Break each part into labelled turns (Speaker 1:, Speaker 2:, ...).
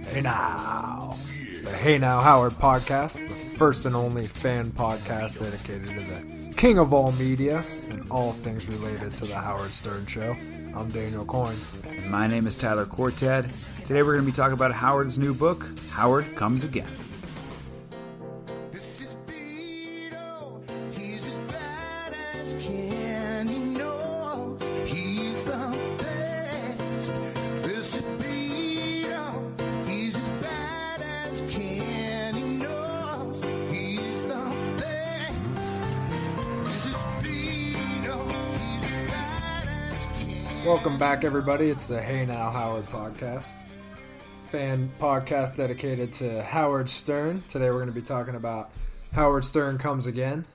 Speaker 1: Hey Now. The Hey Now Howard podcast, the first and only fan podcast dedicated to the king of all media and all things related to the Howard Stern Show. I'm Daniel Coyne.
Speaker 2: And my name is Tyler Cortad. Today we're going to be talking about Howard's new book, Howard Comes Again.
Speaker 1: Welcome back, everybody. It's the Hey Now Howard podcast, fan podcast dedicated to Howard Stern. Today we're going to be talking about Howard Stern Comes Again.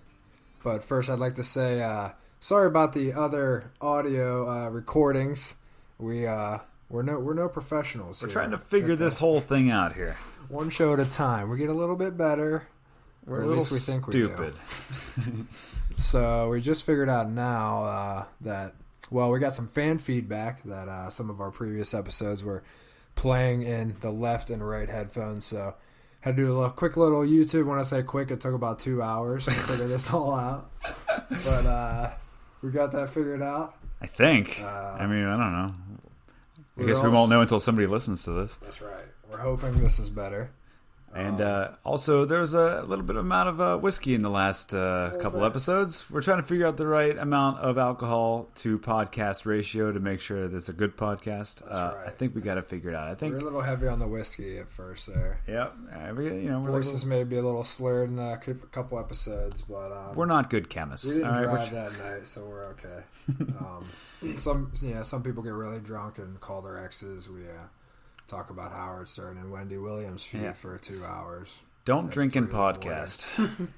Speaker 1: But first, I'd like to say sorry about the other audio recordings. We're no professionals.
Speaker 2: We're trying to figure this whole thing out here.
Speaker 1: One show at a time. We get a little bit better.
Speaker 2: We're a little stupid.
Speaker 1: So we just figured out now that. Well, we got some fan feedback that some of our previous episodes were playing in the left and right headphones. So had to do a quick little YouTube. When I say quick, it took about 2 hours to figure this all out. But we got that figured out.
Speaker 2: I think. I don't know. I guess we won't know until somebody listens to this.
Speaker 1: That's right. We're hoping this is better.
Speaker 2: And also, there was a little bit of amount of whiskey in the last couple episodes. We're trying to figure out the right amount of alcohol to podcast ratio to make sure that it's a good podcast. Right. I think we got to figure it out.
Speaker 1: We're a little heavy on the whiskey at first there.
Speaker 2: Yep.
Speaker 1: Voices may be a little slurred in a couple episodes, but
Speaker 2: we're not good chemists.
Speaker 1: We didn't drive that night, so we're okay. Some people get really drunk and call their exes. We talk about Howard Stern and Wendy Williams feud for 2 hours.
Speaker 2: Don't drink and podcast.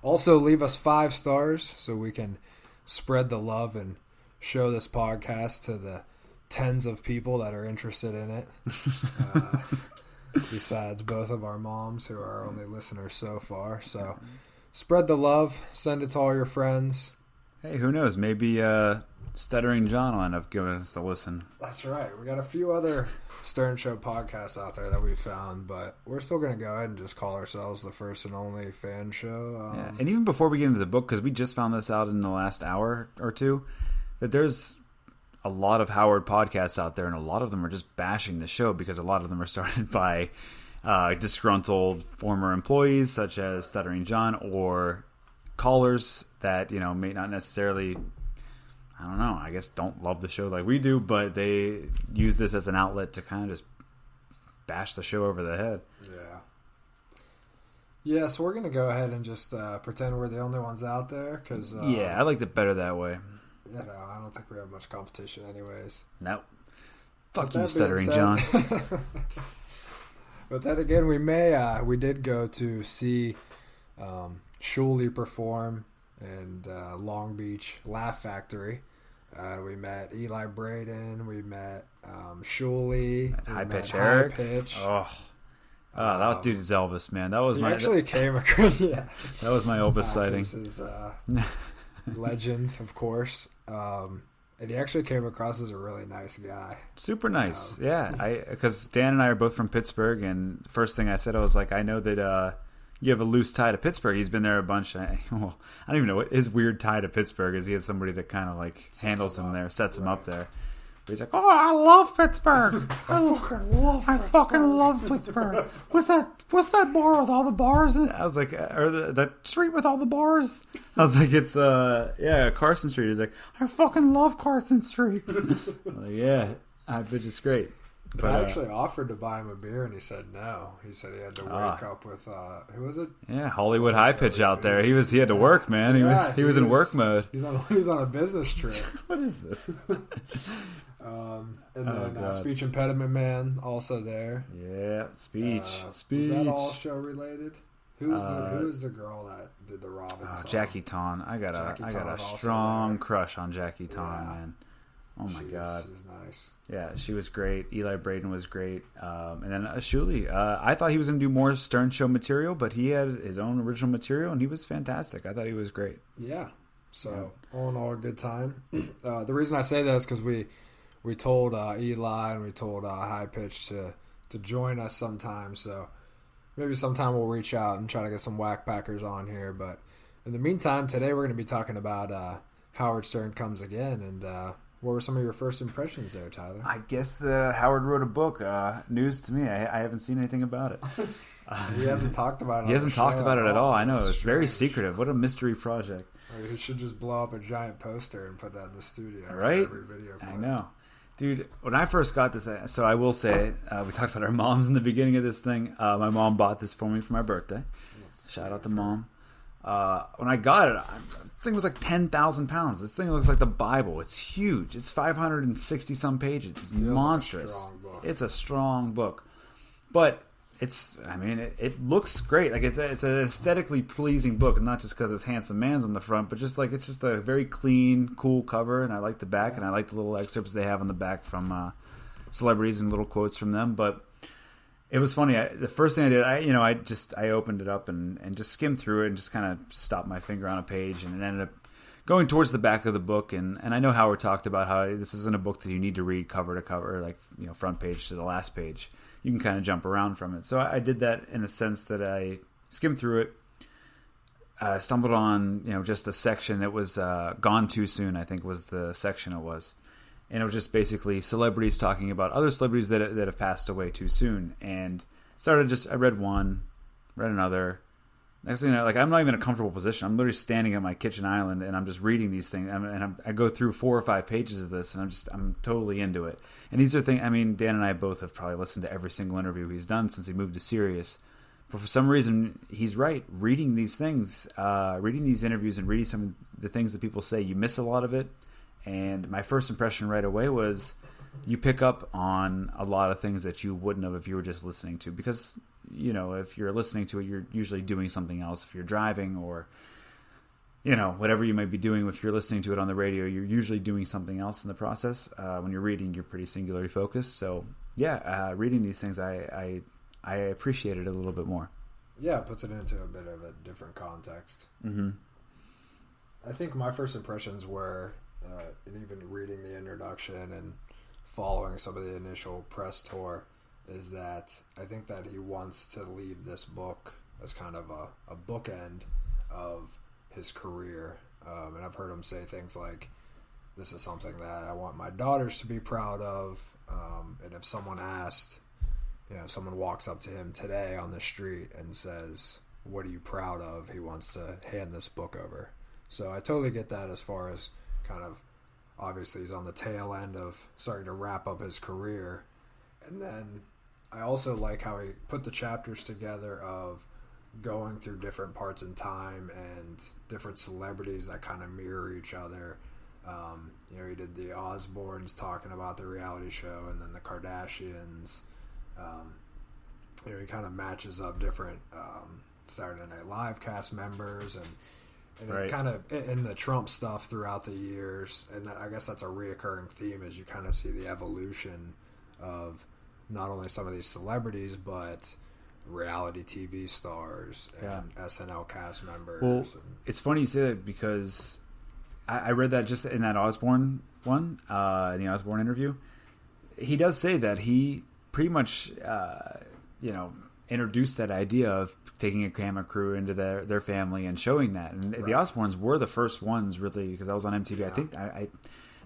Speaker 1: Also, leave us 5 stars so we can spread the love and show this podcast to the tens of people that are interested in it. Besides both of our moms, who are our only listeners so far. So spread the love. Send it to all your friends.
Speaker 2: Hey, who knows? Maybe Stuttering John will end up giving us a listen.
Speaker 1: That's right. We got a few other Stern Show podcasts out there that we found, but we're still going to go ahead and just call ourselves the first and only fan show.
Speaker 2: And even before we get into the book, because we just found this out in the last hour or two, that there's a lot of Howard podcasts out there, and a lot of them are just bashing the show because a lot of them are started by disgruntled former employees, such as Stuttering John, or callers that may not necessarily, I don't know, I guess don't love the show like we do, but they use this as an outlet to kind of just bash the show over the head.
Speaker 1: Yeah, so we're going to go ahead and just pretend we're the only ones out there. Cause,
Speaker 2: I liked it better that way.
Speaker 1: I don't think we have much competition anyways.
Speaker 2: Nope. Fuck you, Stuttering John.
Speaker 1: But then again, we did go to see Shuley perform and Long Beach Laugh Factory. We met Eli Braden. We met Shuley.
Speaker 2: High Pitch Eric. That dude is Elvis, man. That was
Speaker 1: came across. Yeah,
Speaker 2: that was my Elvis sighting.
Speaker 1: Is legend, of course. And he actually came across as a really nice guy.
Speaker 2: Super nice. Because Dan and I are both from Pittsburgh, and first thing I said, I was like, I know that you have a loose tie to Pittsburgh. He's been there a bunch. I don't even know what his weird tie to Pittsburgh is. He has somebody that kind of like handles him there, sets him up there. But he's like, oh, I love Pittsburgh. I fucking love Pittsburgh. What's that bar with all the bars? I was like, or the street with all the bars? I was like, it's Carson Street. He's like, I fucking love Carson Street. I'm like, yeah, I bet it's great.
Speaker 1: But I actually offered to buy him a beer, and he said no. He said he had to wake up with who was it?
Speaker 2: Yeah, Hollywood High Pitch out there. He had to work, man. He was in work mode.
Speaker 1: He was on a business trip.
Speaker 2: What is this?
Speaker 1: And then Speech Impediment Man also there.
Speaker 2: Yeah, speech.
Speaker 1: Was that all show related? Who was the girl that did the Robin song?
Speaker 2: Jackie Ton. I got a strong crush on Jackie Ton, man. Oh my God.
Speaker 1: She was nice.
Speaker 2: Yeah, she was great. Eli Braden was great. And then Shuley. I thought he was going to do more Stern Show material, but he had his own original material, and he was fantastic. I thought he was great.
Speaker 1: Yeah. So, all in all, a good time. The reason I say that is because we told Eli and we told High Pitch to to join us sometime. So maybe sometime we'll reach out and try to get some Whack Packers on here. But in the meantime, today we're going to be talking about Howard Stern Comes Again. And what were some of your first impressions there, Tyler?
Speaker 2: I guess Howard wrote a book. News to me. I haven't seen anything about it.
Speaker 1: He hasn't talked about it.
Speaker 2: He hasn't talked about it at all. I know. It's very secretive. What a mystery project.
Speaker 1: He should just blow up a giant poster and put that in the studio.
Speaker 2: Right?
Speaker 1: For every video clip.
Speaker 2: I know. Dude, when I first got this, so I will say, we talked about our moms in the beginning of this thing. My mom bought this for me for my birthday. Shout out to Mom. When I got it, I think it was like 10,000 pounds. This thing looks like the Bible. It's huge. It's 560 some pages. It's monstrous. It's a strong book. But it looks great. Like it's an aesthetically pleasing book, not just because it's handsome man's on the front, but just like it's just a very clean, cool cover, and I like the back, and I like the little excerpts they have on the back from celebrities and little quotes from them. But it was funny. The first thing I did, I opened it up and just skimmed through it and just kind of stopped my finger on a page, and it ended up going towards the back of the book. And I know Howard talked about how this isn't a book that you need to read cover to cover, like front page to the last page. You can kind of jump around from it. So I did that in a sense that I skimmed through it. I stumbled on, just a section that was Gone Too Soon, I think was the section it was. And it was just basically celebrities talking about other celebrities that have passed away too soon. And I read one, read another. Next thing you know, I'm not even in a comfortable position. I'm literally standing at my kitchen island and I'm just reading these things. I go through 4 or 5 pages of this and I'm totally into it. And these are things, Dan and I both have probably listened to every single interview he's done since he moved to Sirius. But for some reason, he's right. Reading these things, reading these interviews and reading some of the things that people say, you miss a lot of it. And my first impression right away was you pick up on a lot of things that you wouldn't have if you were just listening to. Because, if you're listening to it, you're usually doing something else. If you're driving or, whatever you might be doing, if you're listening to it on the radio, you're usually doing something else in the process. When you're reading, you're pretty singularly focused. So, reading these things, I appreciate it a little bit more.
Speaker 1: Yeah, it puts it into a bit of a different context.
Speaker 2: Mm-hmm.
Speaker 1: I think my first impressions were, and even reading the introduction and following some of the initial press tour, is that I think that he wants to leave this book as kind of a bookend of his career. And I've heard him say things like, this is something that I want my daughters to be proud of. And if someone asked, if someone walks up to him today on the street and says, what are you proud of? He wants to hand this book over. So I totally get that as far as kind of, obviously he's on the tail end of starting to wrap up his career. And then I also like how he put the chapters together of going through different parts in time and different celebrities that kind of mirror each other. He did the Osbournes talking about the reality show, and then the Kardashians. He kind of matches up different Saturday Night Live cast members and
Speaker 2: right.
Speaker 1: It kind of in the Trump stuff throughout the years. And I guess that's a reoccurring theme, is you kind of see the evolution of not only some of these celebrities, but reality TV stars and SNL cast members.
Speaker 2: Well, it's funny you say that because I read that just in that Osbourne one, in the Osbourne interview. He does say that he pretty much, introduced that idea of taking a camera crew into their family and showing that. And the Osbournes were the first ones, really, because I was on MTV. Yeah. I think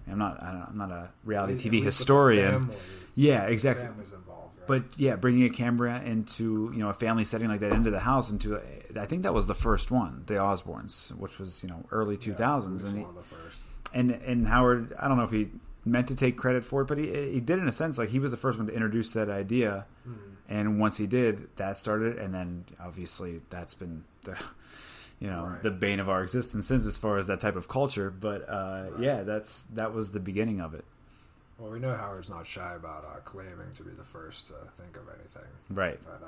Speaker 2: I'm not a reality TV historian. Yeah, exactly.
Speaker 1: Involved, right?
Speaker 2: But bringing a camera into a family setting like that into the house, I think that was the first one, the Osbournes, which was early 2000s,
Speaker 1: and one of the first.
Speaker 2: And Howard, I don't know if he meant to take credit for it, but he did in a sense. Like, he was the first one to introduce that idea, and once he did, that started, and then obviously that's been the the bane of our existence since, as far as that type of culture. But that was the beginning of it.
Speaker 1: Well, we know Howard's not shy about claiming to be the first to think of anything.
Speaker 2: Right.
Speaker 1: But,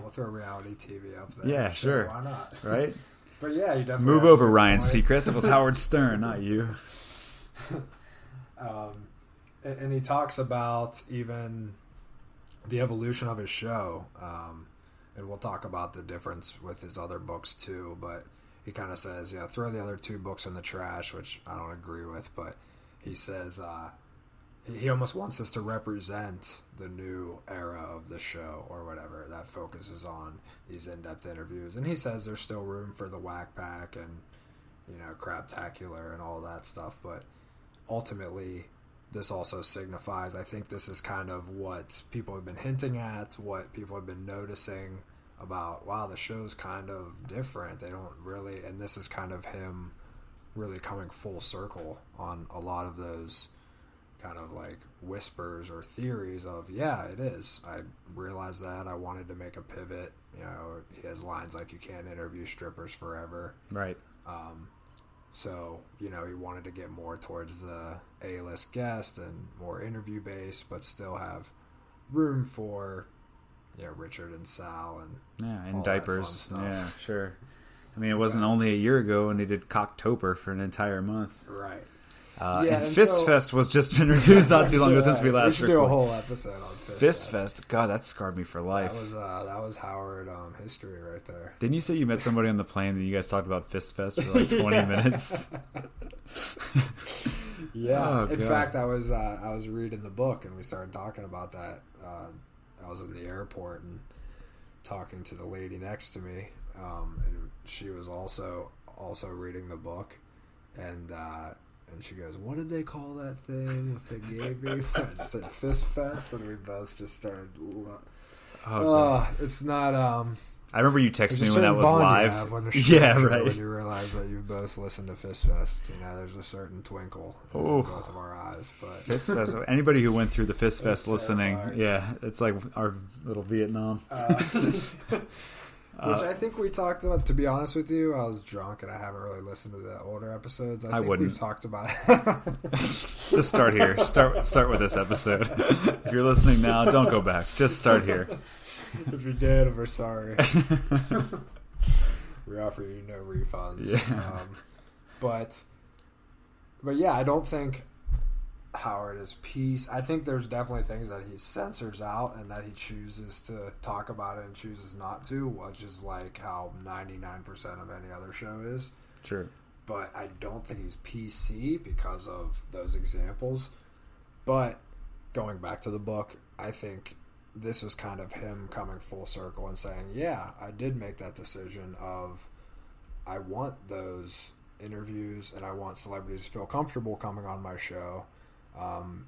Speaker 1: we'll throw reality TV up there.
Speaker 2: Yeah, sure.
Speaker 1: Why not?
Speaker 2: Right?
Speaker 1: But, yeah, you definitely...
Speaker 2: Move over, Ryan Seacrest. It was Howard Stern, not you.
Speaker 1: And he talks about even the evolution of his show. And we'll talk about the difference with his other books, too. But he kind of says, throw the other 2 books in the trash, which I don't agree with. But he says... he almost wants us to represent the new era of the show or whatever that focuses on these in-depth interviews. And he says there's still room for the Whack Pack and, Craptacular and all that stuff. But ultimately, this also signifies, I think this is kind of what people have been hinting at, what people have been noticing about, wow, the show's kind of different. They don't really, and this is kind of him really coming full circle on a lot of those kind of like whispers or theories of, yeah, it is. I realized that. I wanted to make a pivot. He has lines like, you can't interview strippers forever.
Speaker 2: Right.
Speaker 1: So, he wanted to get more towards the A-list guest and more interview-based, but still have room for, Richard and Sal
Speaker 2: and diapers. Yeah, sure. I mean, it wasn't only a year ago when they did Cocktober for an entire month.
Speaker 1: Right.
Speaker 2: And Fist Fest was just introduced not too long ago since we last recorded.
Speaker 1: We should do a whole episode on
Speaker 2: Fist Fest. God, that scarred me for life.
Speaker 1: That was Howard history right there.
Speaker 2: Didn't you say you met somebody on the plane and you guys talked about Fist Fest for like 20 minutes?
Speaker 1: Yeah. Oh, in fact, I was reading the book and we started talking about that. I was in the airport and talking to the lady next to me, and she was also reading the book, and she goes, "What did they call that thing with the gay people?" I just said Fist Fest, and we both just started. It's not.
Speaker 2: I remember you texted me when that was live. Right.
Speaker 1: When you realize that you've both listened to Fist Fest, there's a certain twinkle in both of our eyes. But
Speaker 2: Fist Fest. Anybody who went through the Fist Fest listening, it's like our little Vietnam.
Speaker 1: Which I think we talked about. To be honest with you, I was drunk and I haven't really listened to the older episodes. I think we've talked about it.
Speaker 2: Just start here. Start with this episode. If you're listening now, don't go back. Just start here.
Speaker 1: If you did, we're sorry. We offer you no refunds.
Speaker 2: Yeah.
Speaker 1: But yeah, I don't think Howard is peace. I think there's definitely things that he censors out and that he chooses to talk about it and chooses not to, which is like how 99% of any other show is.
Speaker 2: Sure.
Speaker 1: But I don't think he's PC because of those examples. But going back to the book, I think this was kind of him coming full circle and saying, yeah, I did make that decision of I want those interviews and I want celebrities to feel comfortable coming on my show. And,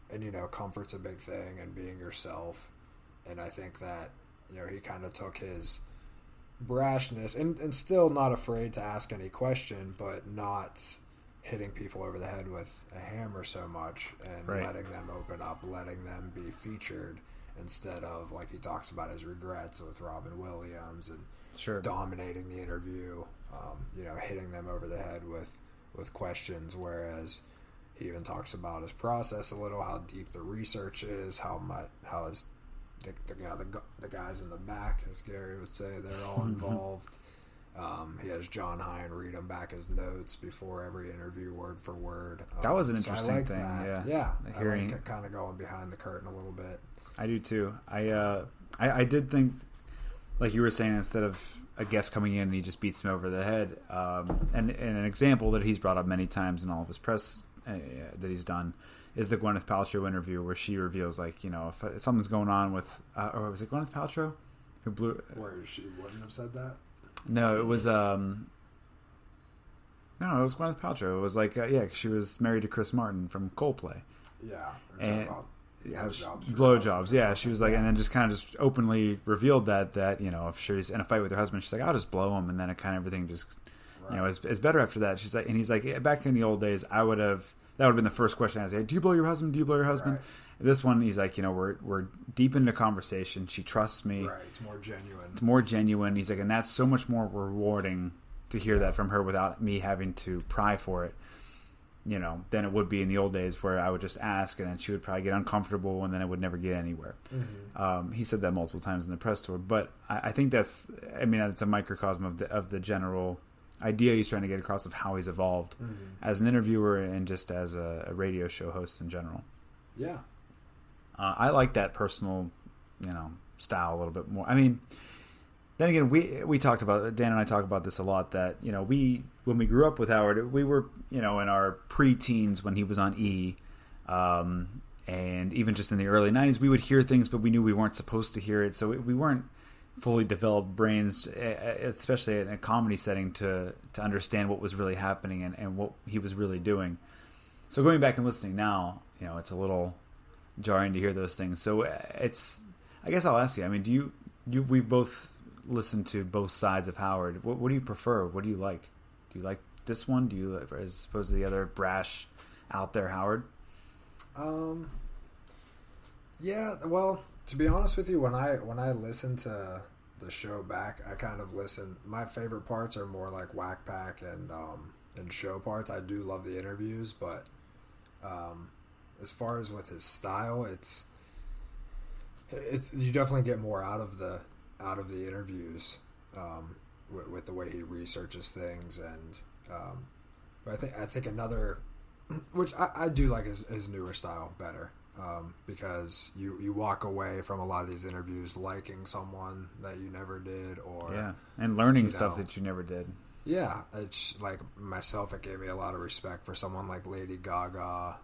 Speaker 1: comfort's a big thing and being yourself. And I think that, he kind of took his brashness and still not afraid to ask any question, but not hitting people over the head with a hammer so much and letting them open up, letting them be featured instead of, like he talks about his regrets with Robin Williams and dominating the interview, hitting them over the head with questions, whereas he even talks about his process a little, how deep the research is, how his the guys in the back, as Gary would say, they're all involved. He has John Hine read him back his notes before every interview, word for word.
Speaker 2: That was an interesting thing.
Speaker 1: That.
Speaker 2: Yeah.
Speaker 1: I like it kind of going behind the curtain a little bit.
Speaker 2: I do too. I did think, like you were saying, instead of a guest coming in and he just beats him over the head, and an example that he's brought up many times in all of his press that he's done is the Gwyneth Paltrow interview where she reveals, like, if something's going on with, or was it Gwyneth Paltrow who blew?
Speaker 1: Where she wouldn't have said that.
Speaker 2: No, it was no, it was Gwyneth Paltrow. It was like, she was married to Chris Martin from Coldplay.
Speaker 1: Yeah,
Speaker 2: and blowjobs. Yeah, she was like, and then just kind of just openly revealed that if she's in a fight with her husband, she's like, I'll just blow him, and then it kind of everything just is better after that. She's like, and he's like, back in the old days, that would have been the first question I was like, do you blow your husband? Do you blow your husband? Right. This one, he's like, we're deep into conversation. She trusts me.
Speaker 1: Right, it's more
Speaker 2: genuine. He's like, and that's so much more rewarding to hear that from her without me having to pry for it. Than it would be in the old days where I would just ask and then she would probably get uncomfortable and then it would never get anywhere. Mm-hmm. He said that multiple times in the press tour, but I think it's a microcosm of the general idea he's trying to get across of how he's evolved as an interviewer and just as a radio show host in general. Yeah. I like that personal, style a little bit more. I mean, then again, we talked about, Dan and I talk about this a lot, that, when we grew up with Howard, we were, in our pre-teens when he was on E, And even just in the early 90s, we would hear things, but we knew we weren't supposed to hear it. So we weren't fully developed brains, especially in a comedy setting, to understand what was really happening and what he was really doing. So going back and listening now, it's a little jarring to hear those things. So I guess I'll ask you, I mean, we've both listened to both sides of Howard. What do you prefer? What do you like? Do you like this one? Do you, as opposed to the other brash, out there Howard?
Speaker 1: Yeah, well, to be honest with you, when I listen to the show back, I kind of listen. My favorite parts are more like Whack Pack and show parts. I do love the interviews, but as far as with his style, it's you definitely get more out of the interviews with the way he researches things, and but I think another, which I do like his newer style better. Because you walk away from a lot of these interviews liking someone that you never did, or
Speaker 2: and learning stuff that you never did.
Speaker 1: Yeah, it's like myself. It gave me a lot of respect for someone like Lady Gaga,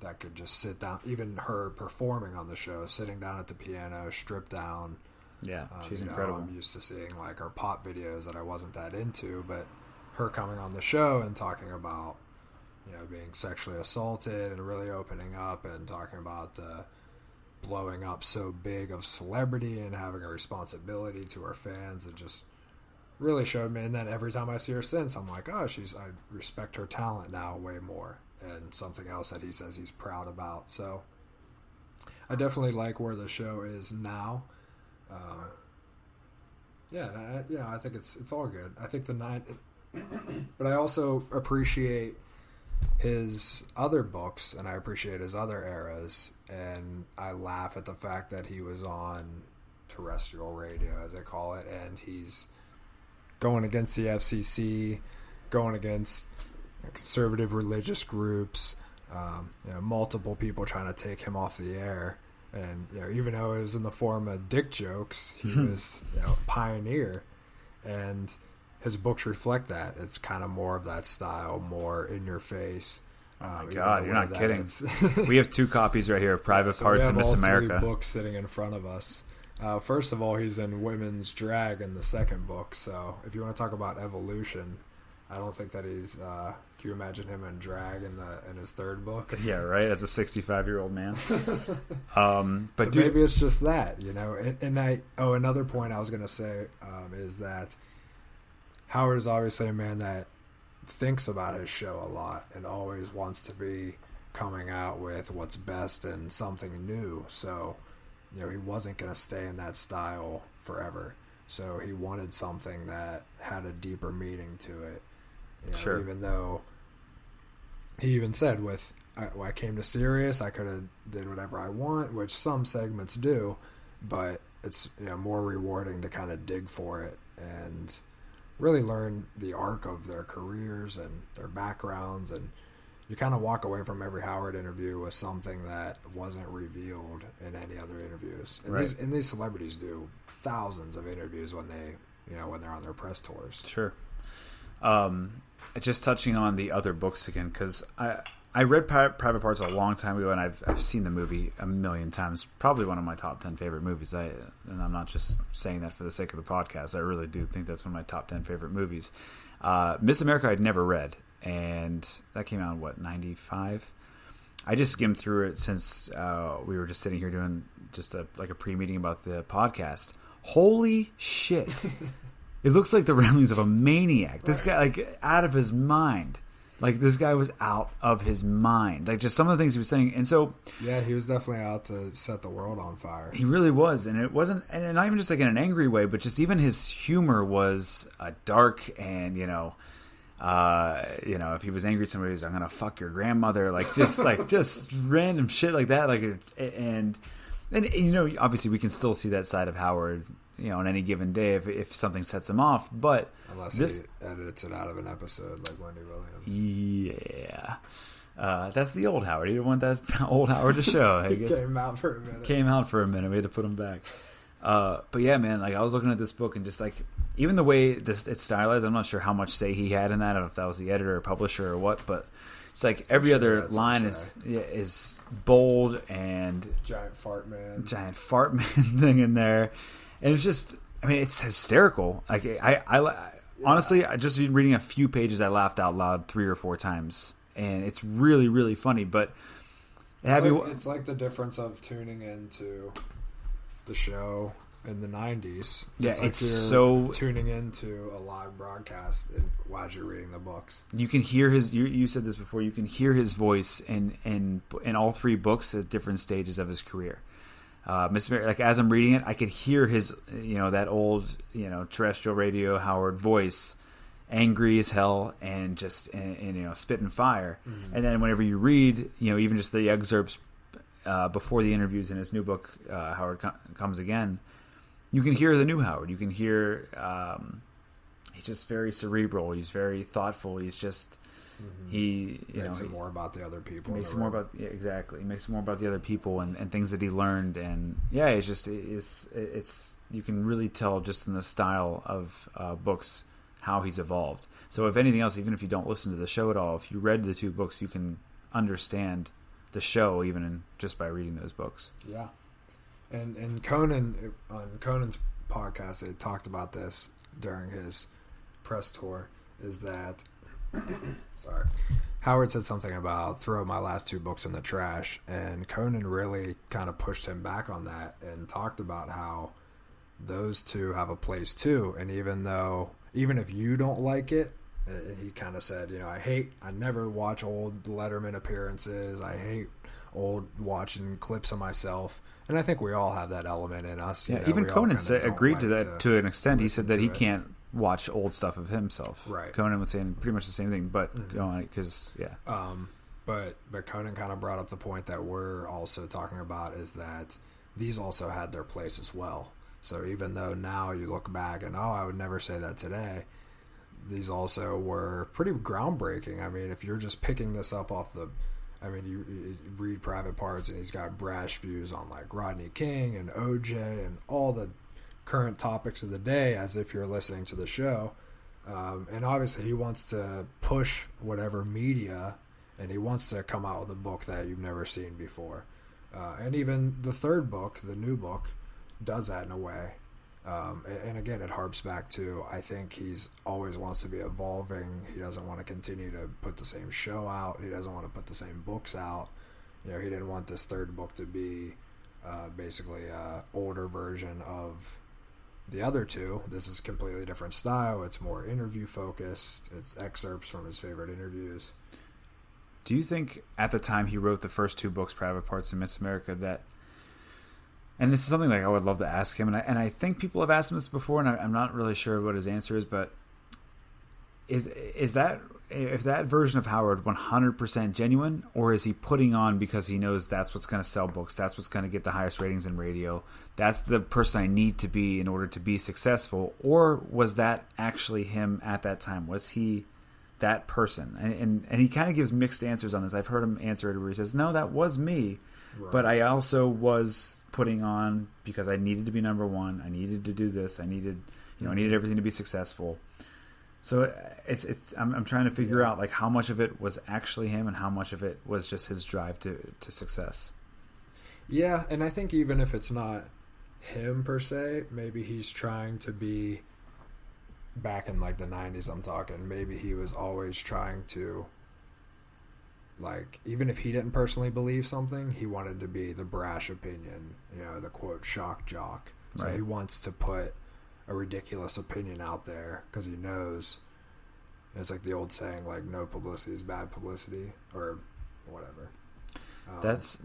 Speaker 1: that could just sit down. Even her performing on the show, sitting down at the piano, stripped down.
Speaker 2: Yeah, she's incredible.
Speaker 1: I'm used to seeing like her pop videos that I wasn't that into, but her coming on the show and talking about, being sexually assaulted and really opening up and talking about the blowing up so big of celebrity and having a responsibility to her fans, it just really showed me. And then every time I see her since, I'm like, I respect her talent now way more, and something else that he says he's proud about. So I definitely like where the show is now. I think it's all good. I think but I also appreciate his other books, and I appreciate his other eras, and I laugh at the fact that he was on terrestrial radio, as they call it, and he's going against the FCC, going against conservative religious groups, multiple people trying to take him off the air, and even though it was in the form of dick jokes, he was pioneer, and his books reflect that. It's kind of more of that style, more in your face.
Speaker 2: Oh my God, you're not kidding. We have 2 copies right here of Private Parts and Miss America. We have all 3
Speaker 1: books sitting in front of us. First of all, he's in women's drag in the second book. So if you want to talk about evolution, I don't think that he's. Can you imagine him in drag in his third book?
Speaker 2: Yeah, right. As a 65-year-old man. But
Speaker 1: so maybe it's just that, another point I was going to say is that Howard is obviously a man that thinks about his show a lot and always wants to be coming out with what's best and something new. So, he wasn't going to stay in that style forever. So he wanted something that had a deeper meaning to it.
Speaker 2: Sure.
Speaker 1: Even though he even said when I came to Sirius, I could have did whatever I want, which some segments do, but it's more rewarding to kind of dig for it and really learn the arc of their careers and their backgrounds, and you kind of walk away from every Howard interview with something that wasn't revealed in any other interviews. And
Speaker 2: right.
Speaker 1: These celebrities do thousands of interviews when when they're on their press tours.
Speaker 2: Sure. Just touching on the other books again, because I read Private Parts a long time ago, and I've seen the movie a million times. Probably one of my top 10 favorite movies. And I'm not just saying that for the sake of the podcast. I really do think that's one of my top 10 favorite movies. Miss America I'd never read, and that came out in 95? I just skimmed through it since we were just sitting here doing just a pre-meeting about the podcast. Holy shit. It looks like the ramblings of a maniac. This guy, out of his mind. This guy was out of his mind. Just some of the things he was saying. And so...
Speaker 1: Yeah, he was definitely out to set the world on fire.
Speaker 2: He really was. And it wasn't... And not even just in an angry way, but just even his humor was dark and, if he was angry at somebody, he's I'm going to fuck your grandmother. Just random shit like that. And obviously we can still see that side of Howard... on any given day if something sets him off, but
Speaker 1: unless he edits it out of an episode like Wendy Williams.
Speaker 2: Yeah, that's the old Howard. You don't want that old Howard to show. I guess.
Speaker 1: Came out for a minute.
Speaker 2: We had to put him back. But yeah, man. I was looking at this book and just even the way it's stylized, I'm not sure how much say he had in that. I don't know if that was the editor or publisher or what, but It's like every other
Speaker 1: that's
Speaker 2: line is bold and
Speaker 1: giant fart man
Speaker 2: thing in there, and it's just, I mean, it's hysterical. Like I honestly, I just been reading a few pages, I laughed out loud 3 or 4 times, and it's really, really funny. But
Speaker 1: it's like the difference of tuning into the show in the 90s.
Speaker 2: Yeah,
Speaker 1: it's like
Speaker 2: so
Speaker 1: tuning into a live broadcast while you're reading the books.
Speaker 2: You can hear his. You said this before. You can hear his voice in all 3 books at different stages of his career. Miss Mary, like as I'm reading it, I could hear his, that old, terrestrial radio Howard voice, angry as hell and just spitting fire. Mm-hmm. And then whenever you read, even just the excerpts before the interviews in his new book, Howard Comes Again, you can hear the new Howard. You can hear he's just very cerebral. He's very thoughtful. He's just he
Speaker 1: makes it more about the other people.
Speaker 2: Makes it more about exactly. He makes it more about the other people and things that he learned. And yeah, it's just it's you can really tell just in the style of books how he's evolved. So if anything else, even if you don't listen to the show at all, if you read the 2 books, you can understand the show even just by reading those books.
Speaker 1: Yeah. And Conan, on Conan's podcast, they talked about this during his press tour, is that sorry, Howard said something about throw my last 2 books in the trash, and Conan really kind of pushed him back on that and talked about how those 2 have a place too. And even if you don't like it, he kind of said, I never watch old Letterman appearances. I hate watching clips of myself. And I think we all have that element in us.
Speaker 2: Yeah, even Conan agreed to that to an extent. He said that he can't watch old stuff of himself.
Speaker 1: Right.
Speaker 2: Conan was saying pretty much the same thing, but go on, because
Speaker 1: But Conan kind of brought up the point that we're also talking about, is that these also had their place as well. So even though now you look back and I would never say that today, these also were pretty groundbreaking. I mean, if you're just picking this up off you read Private Parts, and he's got brash views on like Rodney King and OJ and all the current topics of the day as if you're listening to the show. And obviously he wants to push whatever media, and he wants to come out with a book that you've never seen before. And even the 3rd book, the new book, does that in a way. And again, it harps back to, I think he's always wants to be evolving. He doesn't want to continue to put the same show out. He doesn't want to put the same books out. He didn't want this 3rd book to be basically an older version of the other 2. This is completely different style. It's more interview focused. It's excerpts from his favorite interviews.
Speaker 2: Do you think at the time he wrote the first 2 books, Private Parts and Miss America, that, and this is something like I would love to ask him, and I think people have asked him this before, and I'm not really sure what his answer is, but is that, if that version of Howard 100% genuine, or is he putting on because he knows that's what's going to sell books, that's what's going to get the highest ratings in radio, that's the person I need to be in order to be successful? Or was that actually him at that time? Was he that person? And he kind of gives mixed answers on this. I've heard him answer it where he says, no, that was me, right, but I also was putting on because I needed to be number 1. I needed to do this. I needed everything to be successful. So I'm trying to figure out like how much of it was actually him and how much of it was just his drive to success.
Speaker 1: Yeah, and I think even if it's not him per se, maybe he's trying to be, back in like the 90s I'm talking, maybe he was always trying to, like, even if he didn't personally believe something, he wanted to be the brash opinion, the quote shock jock. So right. He wants to put a ridiculous opinion out there because he knows, it's like the old saying, like, no publicity is bad publicity, or whatever.
Speaker 2: That's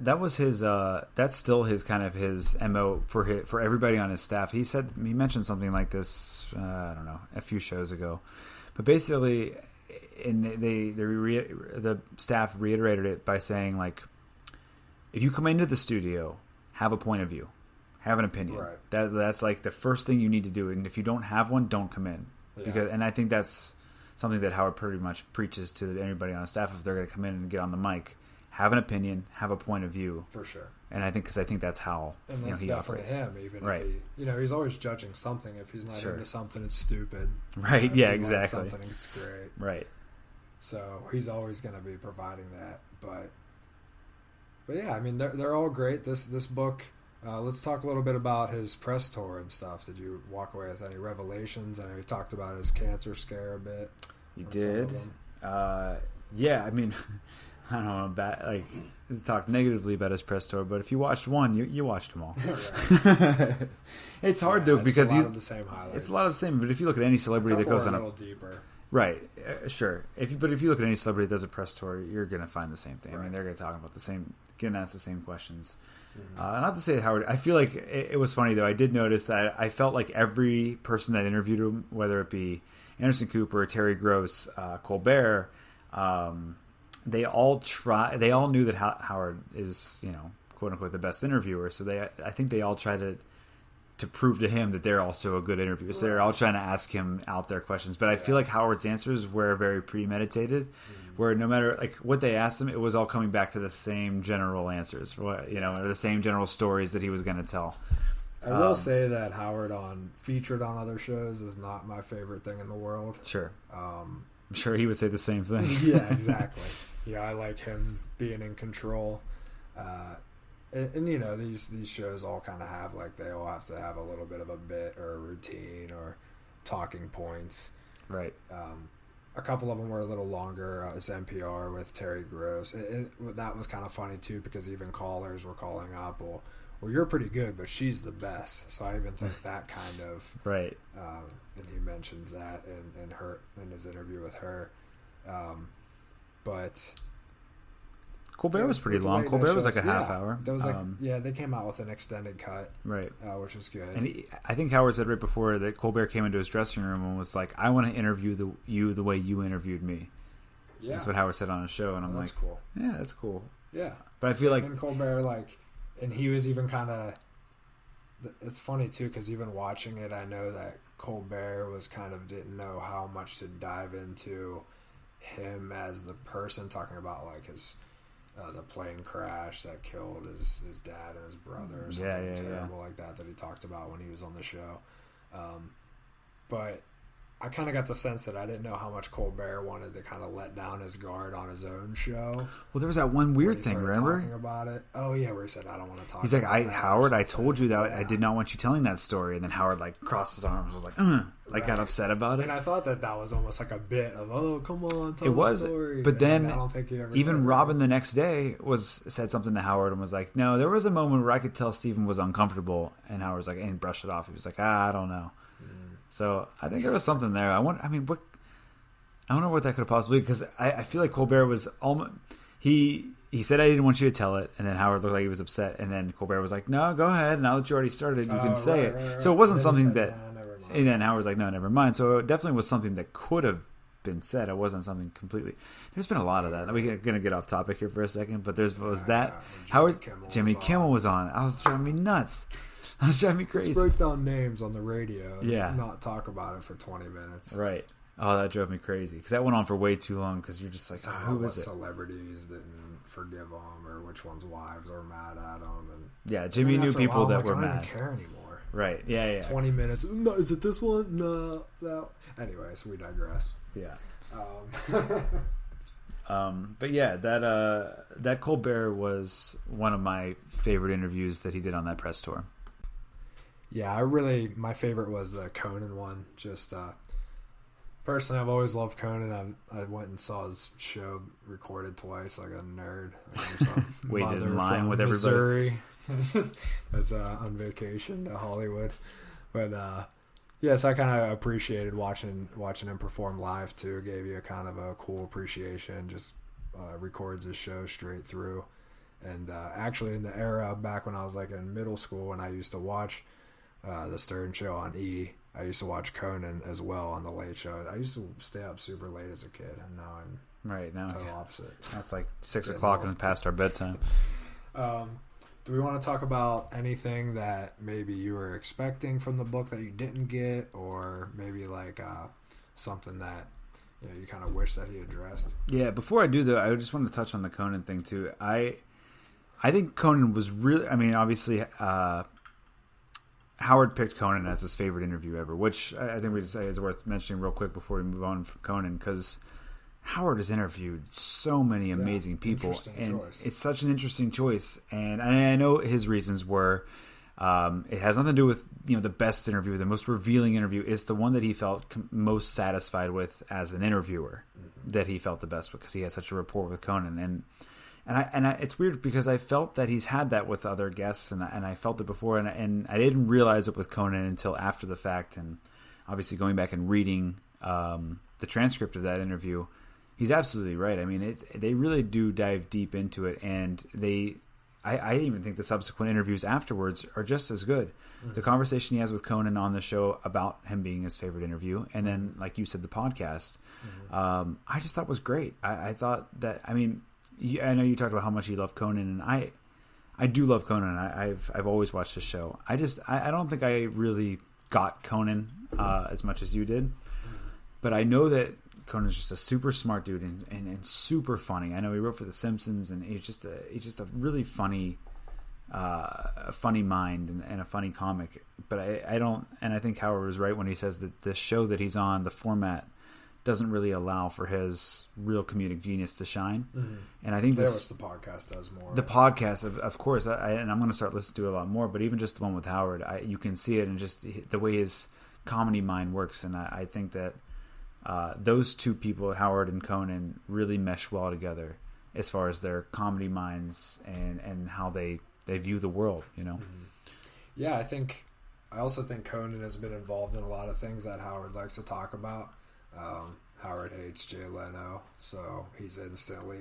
Speaker 2: still his kind of his MO for everybody on his staff. He mentioned something like this, I don't know, a few shows ago, but basically, the staff reiterated it by saying, like, if you come into the studio, have a point of view, have an opinion.
Speaker 1: Right.
Speaker 2: That's like the first thing you need to do, and if you don't have one, don't come in. Yeah. And I think that's something that Howard pretty much preaches to anybody on his staff if they're going to come in and get on the mic. Have an opinion, have a point of view.
Speaker 1: For sure.
Speaker 2: And I think that's how
Speaker 1: and that's
Speaker 2: he
Speaker 1: definitely
Speaker 2: operates.
Speaker 1: Him, even
Speaker 2: right.
Speaker 1: if he, he's always judging something. If he's not
Speaker 2: sure.
Speaker 1: into something, it's stupid.
Speaker 2: Right, yeah,
Speaker 1: if
Speaker 2: exactly.
Speaker 1: something, it's great.
Speaker 2: Right.
Speaker 1: So he's always going to be providing that. But yeah, I mean, they're all great. This book, let's talk a little bit about his press tour and stuff. Did you walk away with any revelations? I know you talked about his cancer scare a bit.
Speaker 2: You did. Yeah, I mean, I don't know about like talk negatively about his press tour, but if you watched one, you watched them all. It's hard though because
Speaker 1: a lot of the same highlights.
Speaker 2: It's a lot of the same. But if you look at any celebrity that goes on
Speaker 1: a little deeper,
Speaker 2: right? Sure. If you look at any celebrity that does a press tour, you're going to find the same thing. Right. I mean, they're going to talk about the same, getting asked the same questions. Mm-hmm. Not to say Howard. I feel like it was funny though. I did notice that I felt like every person that interviewed him, whether it be Anderson Cooper, Terry Gross, Colbert. They all knew that Howard is, quote unquote, the best interviewer. So I think they all try to prove to him that they're also a good interviewer. So they're all trying to ask him out there questions. But I feel like Howard's answers were very premeditated, where no matter like what they asked him, it was all coming back to the same general answers, or the same general stories that he was going to tell.
Speaker 1: I will say that Howard featured on other shows is not my favorite thing in the world.
Speaker 2: Sure. I'm sure he would say the same thing.
Speaker 1: Yeah, exactly. Yeah, I like him being in control. And these shows all kind of have, like, they all have to have a little bit of a bit or a routine or talking points.
Speaker 2: Right.
Speaker 1: A couple of them were a little longer. It's NPR with Terry Gross. That was kind of funny, too, because even callers were calling up, well, you're pretty good, but she's the best. So I even think that kind of...
Speaker 2: Right.
Speaker 1: And he mentions that in his interview with her. But
Speaker 2: Colbert was pretty long. Colbert was like a half hour.
Speaker 1: That was they came out with an extended cut,
Speaker 2: right,
Speaker 1: which was good.
Speaker 2: And I think Howard said right before that Colbert came into his dressing room and was like, "I want to interview you the way you interviewed me." Yeah, that's what Howard said on his show, and I'm like,
Speaker 1: "Cool.
Speaker 2: Yeah, that's cool."
Speaker 1: Yeah,
Speaker 2: but I feel like
Speaker 1: and Colbert and he was even kind of. It's funny too because even watching it, I know that Colbert was didn't know how much to dive into him as the person, talking about like his the plane crash that killed his dad and his brother or something terrible like that he talked about when he was on the show. But I kind of got the sense that I didn't know how much Colbert wanted to kind of let down his guard on his own show.
Speaker 2: Well, there was that one weird thing, remember?
Speaker 1: Talking about it. Oh yeah, where he said, "I don't want to talk."
Speaker 2: He's like, "Howard, I told you that I did not want you telling that story." And then Howard crossed his arms, was like, got upset about it.
Speaker 1: And I thought that was almost like a bit of, "Oh, come on, tell the story."
Speaker 2: But then
Speaker 1: I don't think he ever
Speaker 2: even Robin the next day said something to Howard and was like, "No, there was a moment where I could tell Stephen was uncomfortable," and Howard was like, and brushed it off. He was like, "I don't know." So I think there was something there. I wonder what that could have possibly, because I feel like Colbert was almost, he said, "I didn't want you to tell it," and then Howard looked like he was upset, and then Colbert was like, "No, go ahead. Now that you already started, you can say it." Right. So it wasn't something that, and then Howard was like, "No, never mind." So it definitely was something that could have been said. It wasn't something completely. There's been a lot of that. We're gonna get off topic here for a second, but Jimmy Kimmel was on. I was driving me nuts. That was driving me crazy.
Speaker 1: Let's break down names on the radio and
Speaker 2: yeah.
Speaker 1: not talk about it for 20 minutes.
Speaker 2: Right. Oh, that drove me crazy because that went on for way too long because you're just like, who is it?
Speaker 1: Celebrities didn't forgive him or which one's wives are mad at him. And
Speaker 2: yeah, Jimmy knew people that were mad.
Speaker 1: I don't even care anymore.
Speaker 2: Right. Yeah.
Speaker 1: 20 minutes. No, is it this one? No. Anyways, we digress.
Speaker 2: Yeah. But yeah, that Colbert was one of my favorite interviews that he did on that press tour.
Speaker 1: Yeah, my favorite was the Conan one. Just personally, I've always loved Conan. I went and saw his show recorded twice, like a nerd.
Speaker 2: Waited in line with
Speaker 1: Missouri. Everybody. That's on vacation to Hollywood, but so I kind of appreciated watching him perform live too. It gave you a kind of a cool appreciation. Just records his show straight through, and actually in the era back when I was in middle school, when I used to watch the Stern Show on E, I used to watch Conan as well on the Late Show. I used to stay up super late as a kid, and now I'm total opposite.
Speaker 2: That's like 6 o'clock and it's past our bedtime.
Speaker 1: Do we want to talk about anything that maybe you were expecting from the book that you didn't get, or maybe something that you kind of wish that he addressed?
Speaker 2: Yeah, before I do though, I just wanted to touch on the Conan thing too. I think Conan was really, obviously Howard picked Conan as his favorite interview ever, which I think we'd say is worth mentioning real quick before we move on from Conan, because Howard has interviewed so many amazing people, and
Speaker 1: choice.
Speaker 2: It's such an interesting choice. And I know his reasons were, it has nothing to do with the best interview, the most revealing interview. It's the one that he felt most satisfied with as an interviewer, that he felt the best because he had such a rapport with Conan. And it's weird because I felt that he's had that with other guests, and I felt it before, and I didn't realize it with Conan until after the fact. And obviously going back and reading the transcript of that interview, he's absolutely right. I mean, they really do dive deep into it, and I even think the subsequent interviews afterwards are just as good. The conversation he has with Conan on the show about him being his favorite interview, and then, like you said, the podcast, I just thought was great. I thought that, I mean, I know you talked about how much you love Conan, and I do love Conan. I've always watched his show. I don't think I really got Conan as much as you did, but I know that Conan's just a super smart dude and super funny. I know he wrote for The Simpsons, and he's just a really funny mind and a funny comic. But I think Howard was right when he says that the show that he's on, the format, doesn't really allow for his real comedic genius to shine. And I think
Speaker 1: which the podcast does more.
Speaker 2: The podcast, of course, and I'm going to start listening to it a lot more. But even just the one with Howard, you can see it in just the way his comedy mind works. And I think that those two people, Howard and Conan, really mesh well together as far as their comedy minds and how they view the world.
Speaker 1: Yeah, I also think Conan has been involved in a lot of things that Howard likes to talk about. Howard hates Jay Leno, so he's instantly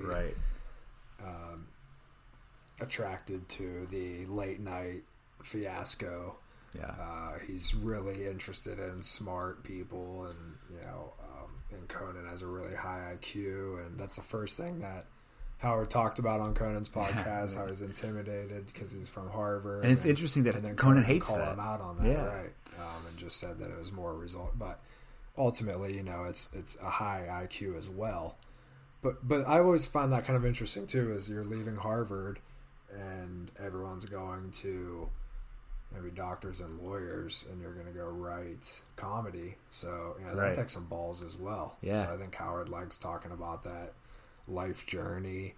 Speaker 1: attracted to the late night fiasco.
Speaker 2: Yeah,
Speaker 1: he's really interested in smart people, and and Conan has a really high IQ, and that's the first thing that Howard talked about on Conan's podcast. How he's intimidated because he's from Harvard,
Speaker 2: and it's interesting that Conan hates
Speaker 1: called
Speaker 2: that.
Speaker 1: him out on that, right? And just said that it was more a result, but ultimately, it's a high IQ as well. But I always find that kind of interesting too. Is you're leaving Harvard, and everyone's going to maybe doctors and lawyers, and you're going to go write comedy. So that takes some balls as well.
Speaker 2: Yeah.
Speaker 1: So I think Howard likes talking about that life journey.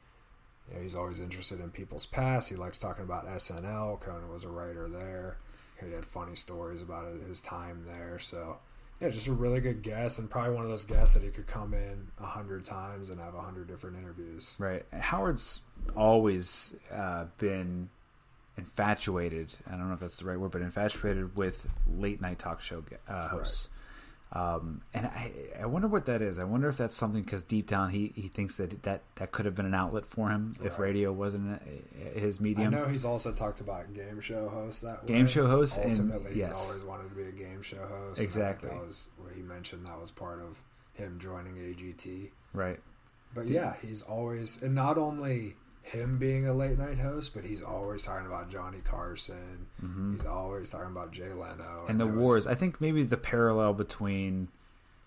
Speaker 1: He's always interested in people's past. He likes talking about SNL. Conan was a writer there. He had funny stories about his time there. So yeah, just a really good guest, and probably one of those guests that he could come in 100 times and have 100 different interviews.
Speaker 2: Right. Howard's always been infatuated. I don't know if that's the right word, but infatuated with late night talk show hosts. And I wonder what that is. I wonder if that's something because deep down he thinks that could have been an outlet for him if radio wasn't his medium.
Speaker 1: I know he's also talked about game show hosts that way.
Speaker 2: Game show hosts,
Speaker 1: ultimately,
Speaker 2: and
Speaker 1: he's always wanted to be a game show host.
Speaker 2: Exactly.
Speaker 1: That was where he mentioned that was part of him joining AGT.
Speaker 2: Right.
Speaker 1: But yeah, he's always, and not only him being a late night host, but he's always talking about Johnny Carson. He's always talking about Jay Leno
Speaker 2: and the wars. I think maybe the parallel between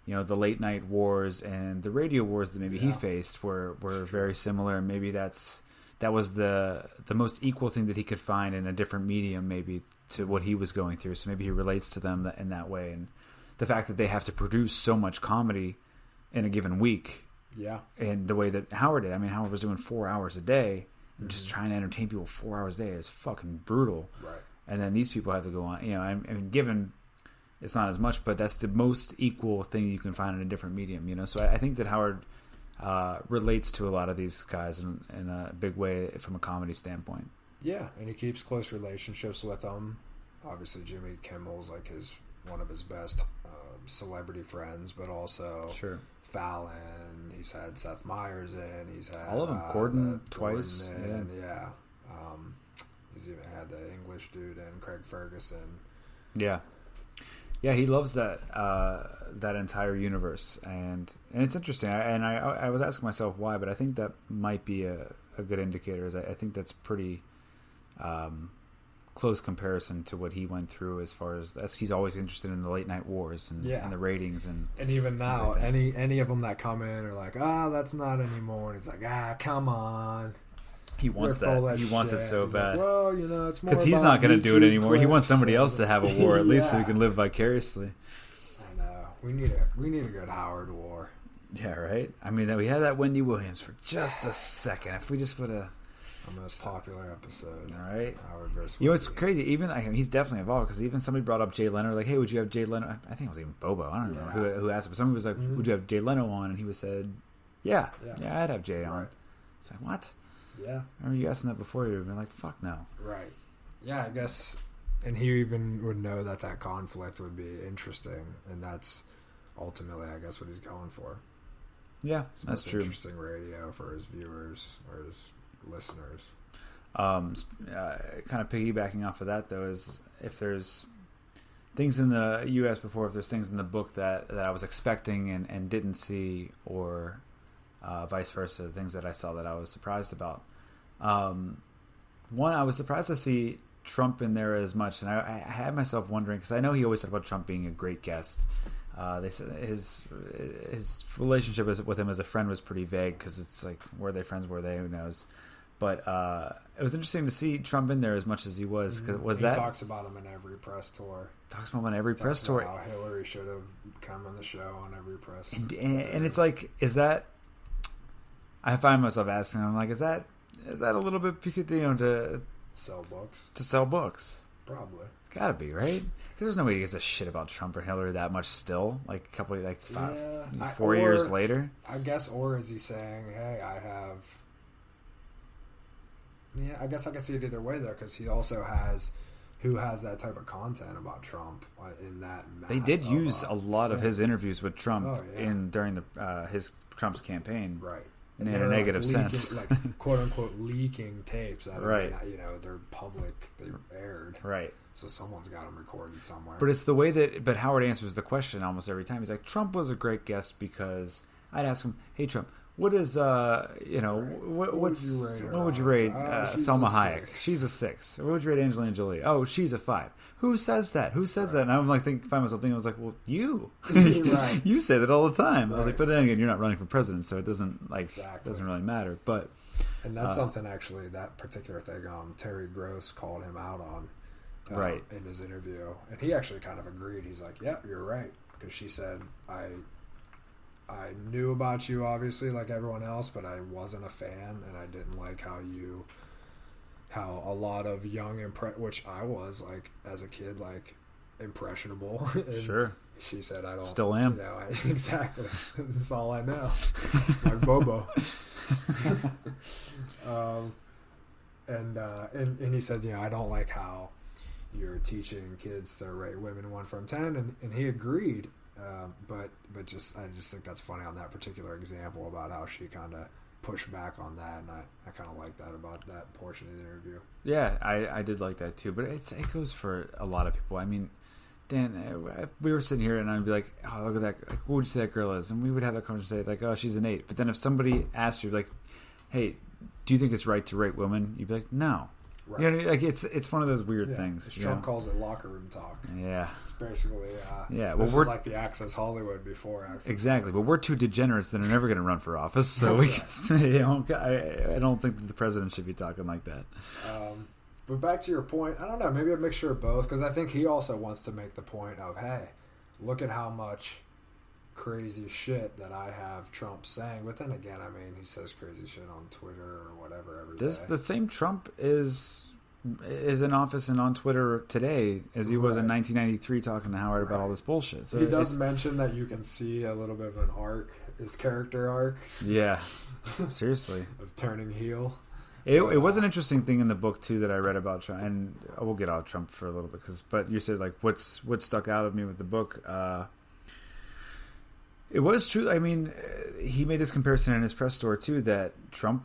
Speaker 2: the late night wars and the radio wars that maybe he faced were very similar. And maybe that was the most equal thing that he could find in a different medium, maybe to what he was going through. So maybe he relates to them in that way. And the fact that they have to produce so much comedy in a given week.
Speaker 1: Yeah.
Speaker 2: And the way that Howard did. I mean, Howard was doing 4 hours a day and just trying to entertain people 4 hours a day is fucking brutal.
Speaker 1: Right.
Speaker 2: And then these people have to go on. I mean, given it's not as much, but that's the most equal thing you can find in a different medium, So I think that Howard relates to a lot of these guys in a big way from a comedy standpoint.
Speaker 1: Yeah, and he keeps close relationships with them. Obviously, Jimmy Kimmel's like one of his best celebrity friends, but also Fallon. He's had Seth Meyers in. He's had
Speaker 2: all of them. Gordon twice.
Speaker 1: Gordon yeah. He's even had the English dude in, Craig Ferguson.
Speaker 2: Yeah. Yeah, he loves that entire universe, and it's interesting. I was asking myself why, but I think that might be a good indicator. I think that's pretty close comparison to what he went through as far as he's always interested in the late night wars and the ratings and
Speaker 1: even now like any of them that come in are like that's not anymore, and he's like come on.
Speaker 2: He wants that. He wants it so bad.
Speaker 1: Like, well, it's more
Speaker 2: because he's not going to do it anymore. He wants somebody else to have a war at least, so he can live vicariously.
Speaker 1: I know. We need a good Howard war.
Speaker 2: Yeah, right? I mean, we had that Wendy Williams for just a second. If we just would have...
Speaker 1: Our most popular episode.
Speaker 2: Right?
Speaker 1: Howard versus
Speaker 2: You know, it's crazy. Even he's definitely involved because even somebody brought up Jay Leno. Like, hey, would you have Jay Leno? I think it was even Bobo. I don't remember who asked him. But somebody was like, would you have Jay Leno on? And he was said, yeah, I'd have Jay on. Right. It's like, what?
Speaker 1: Yeah.
Speaker 2: I remember you asking that before. You would have been like, fuck no.
Speaker 1: Right. Yeah, I guess. And he even would know that conflict would be interesting. And that's ultimately, I guess, what he's going for.
Speaker 2: Yeah, that's true.
Speaker 1: Interesting radio for his viewers or his listeners.
Speaker 2: Kind of piggybacking off of that, though, is if there's things in the U.S. before, if there's things in the book that I was expecting and didn't see, or vice versa, things that I saw that I was surprised about. One, I was surprised to see Trump in there as much, and I had myself wondering, because I know he always talked about Trump being a great guest. They said his relationship with him as a friend was pretty vague, because it's like, were they friends, were they, who knows? But it was interesting to see Trump in there as much as he was. Cause
Speaker 1: he talks about him in every press tour.
Speaker 2: Talks about him on every press tour.
Speaker 1: How Hillary should have come on the show on every press.
Speaker 2: And it's like, is that? I find myself asking, I'm like, is that a little bit to
Speaker 1: sell books?
Speaker 2: To sell books,
Speaker 1: probably. It's
Speaker 2: gotta be, right? Because there's nobody who gives a shit about Trump or Hillary that much still. Like a couple, 4 years later.
Speaker 1: I guess, or is he saying, hey, I have. Yeah, I guess I can see it either way, though, because he also has that type of content about Trump in that mass.
Speaker 2: They did use a lot of his interviews with Trump during his Trump's campaign.
Speaker 1: Right.
Speaker 2: In a negative sense.
Speaker 1: Like, quote-unquote, leaking tapes. That
Speaker 2: right.
Speaker 1: They're public. They aired.
Speaker 2: Right.
Speaker 1: So someone's got them recorded somewhere.
Speaker 2: But it's the way that Howard answers the question almost every time. He's like, Trump was a great guest because I'd ask him, hey, Trump, what is, what would you rate Selma Hayek? She's a 6. What would you rate Angelina Jolie? Oh, she's a 5. Who says that? Who says that? And I'm like, find myself thinking, I was like, well, you.
Speaker 1: Right.
Speaker 2: You say that all the time.
Speaker 1: Right.
Speaker 2: I was like, but then again, you're not running for president, so it doesn't, doesn't really matter. But
Speaker 1: and that's something, actually, that particular thing Terry Gross called him out on
Speaker 2: right.
Speaker 1: in his interview. And he actually kind of agreed. He's like, yeah, you're right. Because she said, I knew about you, obviously, like everyone else, but I wasn't a fan, and I didn't like how a lot of young, which I was, like, as a kid, like, impressionable.
Speaker 2: Sure.
Speaker 1: She said, I don't...
Speaker 2: Still am.
Speaker 1: Exactly. That's all I know. Like Bobo. And he said, I don't like how you're teaching kids to rate women 1 from 10, and he agreed. But I just think that's funny on that particular example about how she kind of pushed back on that, and I kind of like that about that portion of the interview.
Speaker 2: Yeah, I did like that too, but it goes for a lot of people. I mean, Dan, we were sitting here and I'd be like, oh, look at that, like, what would you say that girl is? And we would have that conversation like, oh, she's an 8. But then if somebody asked you, like, hey, do you think it's right to rate women? You'd be like, no. Right. You know, like it's one of those weird things.
Speaker 1: Trump calls it locker room talk.
Speaker 2: Yeah,
Speaker 1: it's basically
Speaker 2: well,
Speaker 1: this is like the Access Hollywood before Access.
Speaker 2: Exactly, but we're 2 degenerates that are never going to run for office, so we can say, I don't think that the president should be talking like that.
Speaker 1: But back to your point, I don't know, maybe a mixture of both, because I think he also wants to make the point of, hey, look at how much crazy shit that I have Trump saying. But then again, I mean, he says crazy shit on Twitter or whatever every day.
Speaker 2: The same Trump is in office and on Twitter today as he was in 1993 talking to Howard about all this bullshit. So
Speaker 1: he does mention that you can see a little bit of an arc, his character arc.
Speaker 2: Yeah, seriously.
Speaker 1: Of turning heel.
Speaker 2: It was an interesting thing in the book too that I read about Trump, and we'll get off Trump for a little bit, but you said like what stuck out of me with the book. It was true. I mean, he made this comparison in his press tour too, that Trump,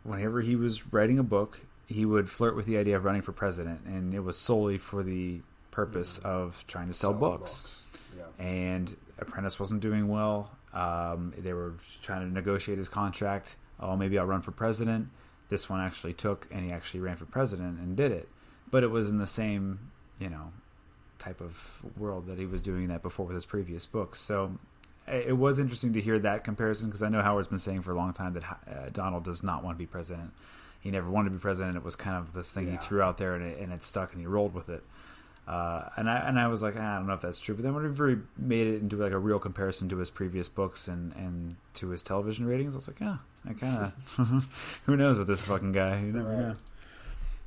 Speaker 2: whenever he was writing a book, he would flirt with the idea of running for president, and it was solely for the purpose of trying to sell books. Yeah. And Apprentice wasn't doing well. They were trying to negotiate his contract. Oh, maybe I'll run for president. This one actually took, and he actually ran for president and did it. But it was in the same, type of world that he was doing that before with his previous books. So it was interesting to hear that comparison, because I know Howard's been saying for a long time that Donald does not want to be president. He never wanted to be president. It was kind of this thing he threw out there, and it stuck, and he rolled with it. And I was like, I don't know if that's true. But then whenever he made it into like a real comparison to his previous books and to his television ratings, I was like, I kind of, who knows with this fucking guy? You never know.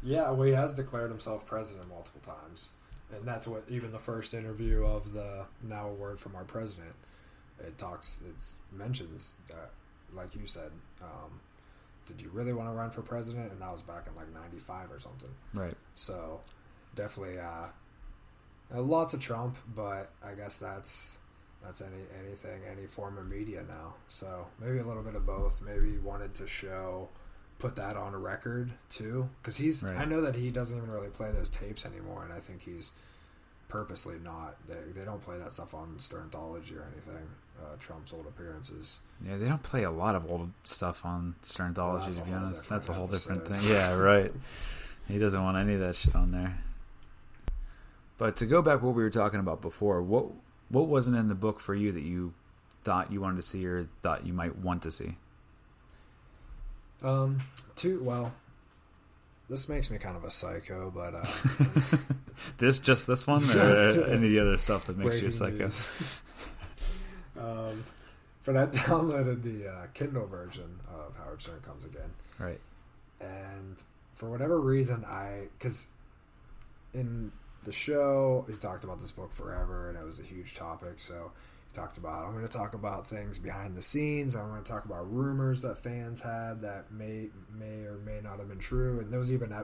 Speaker 1: Yeah, well, he has declared himself president multiple times. And that's what even the first interview of the Now a Word from Our President, it mentions that, like you said, did you really want to run for president? And that was back in like 95 or something.
Speaker 2: Right.
Speaker 1: So definitely lots of Trump, but I guess that's anything, any form of media now. So maybe a little bit of both. Maybe he wanted to put that on a record too, because I know that he doesn't even really play those tapes anymore, and I think he's purposely not. They don't play that stuff on Sternthology or anything. Trump's old appearances.
Speaker 2: Yeah, they don't play a lot of old stuff on Sternthology, to be honest. That's a whole different thing. Yeah, right. He doesn't want any of that shit on there. But to go back to what we were talking about before, what wasn't in the book for you that you thought you wanted to see or thought you might want to see?
Speaker 1: This makes me kind of a psycho, but
Speaker 2: this one, or any of the other stuff that makes you a psycho?
Speaker 1: But I downloaded the Kindle version of Howard Stern Comes Again,
Speaker 2: right?
Speaker 1: And for whatever reason, because in the show he talked about this book forever, and it was a huge topic, so. I'm going to talk about things behind the scenes. I'm going to talk about rumors that fans had that may or may not have been true. And there was even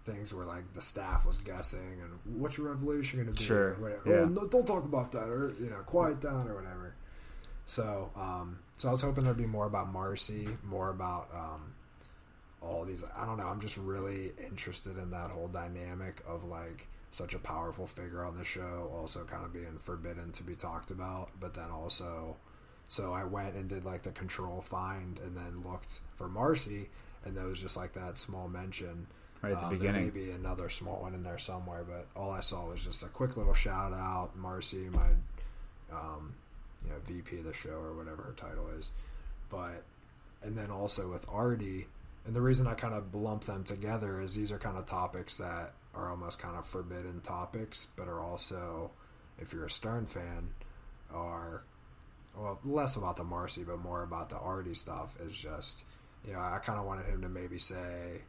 Speaker 1: things where like the staff was guessing and what's your revolution going to be?
Speaker 2: Sure.
Speaker 1: Yeah. Oh, no, don't talk about that, or quiet down or whatever. So I was hoping there'd be more about Marcy, more about all these. I don't know. I'm just really interested in that whole dynamic of like. Such a powerful figure on the show, also kind of being forbidden to be talked about, but then also, so I went and did like the control find and then looked for Marcy, and there was just like that small mention
Speaker 2: right at the beginning.
Speaker 1: Maybe another small one in there somewhere, but all I saw was just a quick little shout out, Marcy, my VP of the show or whatever her title is, and then also with Artie, and the reason I kind of lump them together is these are kind of topics that are almost kind of forbidden topics, but are also, if you're a Stern fan, are, less about the Marcy, but more about the Artie stuff, is just, I kind of wanted him to maybe say,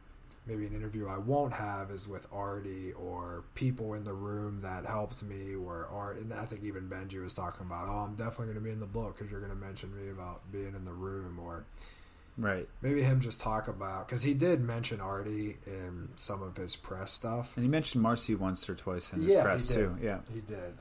Speaker 1: maybe an interview I won't have is with Artie or people in the room that helped me, and I think even Benji was talking about, I'm definitely going to be in the book because you're going to mention me about being in the room, or...
Speaker 2: Right.
Speaker 1: Maybe him just talk about... Because he did mention Artie in some of his press stuff.
Speaker 2: And he mentioned Marcy once or twice in his press, too. Yeah,
Speaker 1: he did.